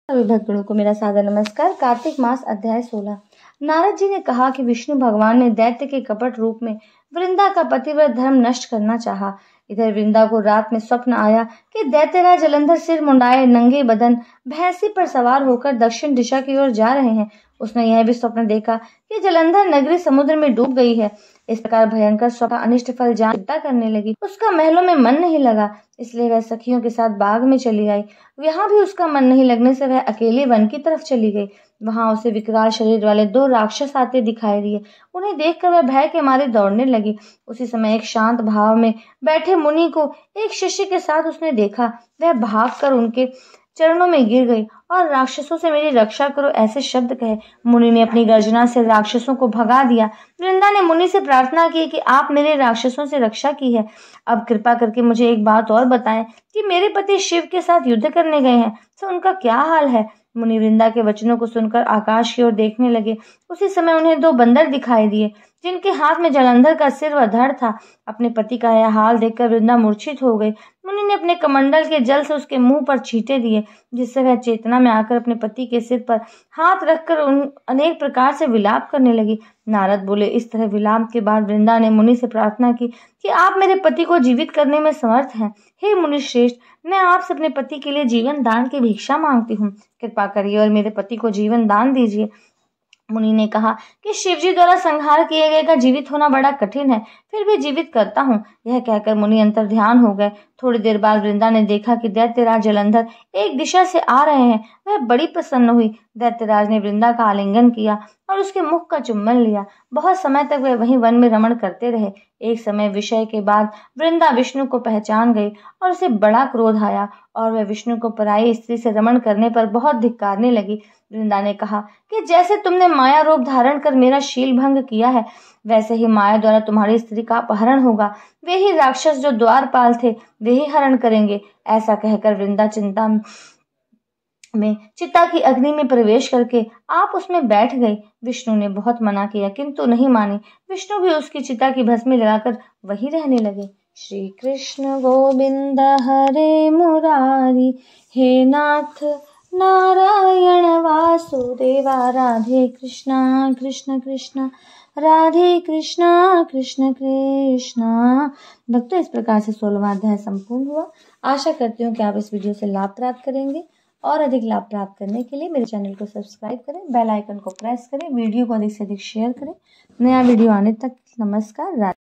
सभी भक्तों को मेरा सादर नमस्कार। कार्तिक मास अध्याय 16। नारद जी ने कहा कि विष्णु भगवान ने दैत्य के कपट रूप में वृंदा का पतिव्रत धर्म नष्ट करना चाहा। इधर वृंदा को रात में स्वप्न आया कि दैत्यराज जलंधर सिर मुंडाए नंगे बदन भैंसी पर सवार होकर दक्षिण दिशा की ओर जा रहे हैं। उसने यह भी स्वप्न देखा कि जलंधर नगरी समुद्र में डूब गई है। इस प्रकार भयंकर स्वप्न अनिष्ट फल जान चिंता करने लगी। उसका महलों में मन नहीं लगा, इसलिए वह सखियों के साथ बाग में चली आई। यहाँ भी उसका मन नहीं लगने से वह अकेले वन की तरफ चली गई। वहां उसे विकराल शरीर वाले 2 राक्षस आते दिखाई दिए। उन्हें देखकर वह भय के मारे दौड़ने लगी। उसी समय एक शांत भाव में बैठे मुनि को एक शिष्य के साथ उसने देखा। वह भागकर उनके चरणों में गिर गई और राक्षसों से मेरी रक्षा करो ऐसे शब्द कहे। मुनि ने अपनी गर्जना से राक्षसों को भगा दिया। वृंदा ने मुनि से प्रार्थना की कि आप मेरे राक्षसों से रक्षा की है, अब कृपा करके मुझे एक बात और बताएं कि मेरे पति शिव के साथ युद्ध करने गए हैं, तो उनका क्या हाल है। मुनि वृंदा के वचनों को सुनकर आकाश की ओर देखने लगे। उसी समय उन्हें 2 बंदर दिखाई दिए जिनके हाथ में जलंधर का सिर व धड़ था। अपने पति का यह हाल देखकर वृंदा मूर्छित हो गई। मुनि ने अपने कमंडल के जल से उसके मुंह पर छींटे दिए, जिससे वह चेतना में आकर अपने पति के सिर पर हाथ रखकर अनेक प्रकार से विलाप करने लगी। नारद बोले, इस तरह विलाप के बाद वृंदा ने मुनि से प्रार्थना की कि आप मेरे पति को जीवित करने में समर्थ हैं। हे मुनि श्रेष्ठ, मैं आपसे अपने पति के लिए जीवन दान की भिक्षा मांगती हूँ। कृपा करिए और मेरे पति को जीवन दान दीजिए। मुनि ने कहा कि शिवजी द्वारा संहार किए गए का जीवित होना बड़ा कठिन है, फिर भी जीवित करता हूँ। यह कहकर मुनि अंतर ध्यान हो गए। थोड़ी देर बाद वृंदा ने देखा कि दैत्यराज जलंधर एक दिशा से आ रहे हैं। वह बड़ी प्रसन्न हुई। दैत्यराज ने वृंदा का आलिंगन किया और उसके मुख का चुम्बन लिया। बहुत समय तक वे वहीं वन में रमण करते रहे। एक समय विषय के बाद वृंदा विष्णु को पहचान गई और उसे बड़ा क्रोध आया और वह विष्णु को पराई स्त्री से रमण करने पर बहुत धिक्कारने लगी। वृंदा ने कहा कि जैसे तुमने माया रूप धारण कर मेरा शील भंग किया है, वैसे ही माया द्वारा तुम्हारी स्त्री का अपहरण होगा। वे ही राक्षस जो द्वारपाल थे, वे ही हरण करेंगे। ऐसा कहकर वृंदा चिता की अग्नि में प्रवेश करके आप उसमें बैठ गई। विष्णु ने बहुत मना किया किंतु नहीं मानी। विष्णु भी उसकी चिता की भस्मी लगाकर वही रहने लगे। श्री कृष्ण गोविंद हरे मुरारी, हे नाथ नारायण वासुदेवा, राधे कृष्णा कृष्ण कृष्ण राधे कृष्णा कृष्ण कृष्णा। भक्तों, इस प्रकार से 16वां अध्याय संपूर्ण हुआ। आशा करती हूँ कि आप इस वीडियो से लाभ प्राप्त करेंगे और अधिक लाभ प्राप्त करने के लिए मेरे चैनल को सब्सक्राइब करें, बेल आइकन को प्रेस करें, वीडियो को अधिक से अधिक शेयर करें। नया वीडियो आने तक नमस्कार।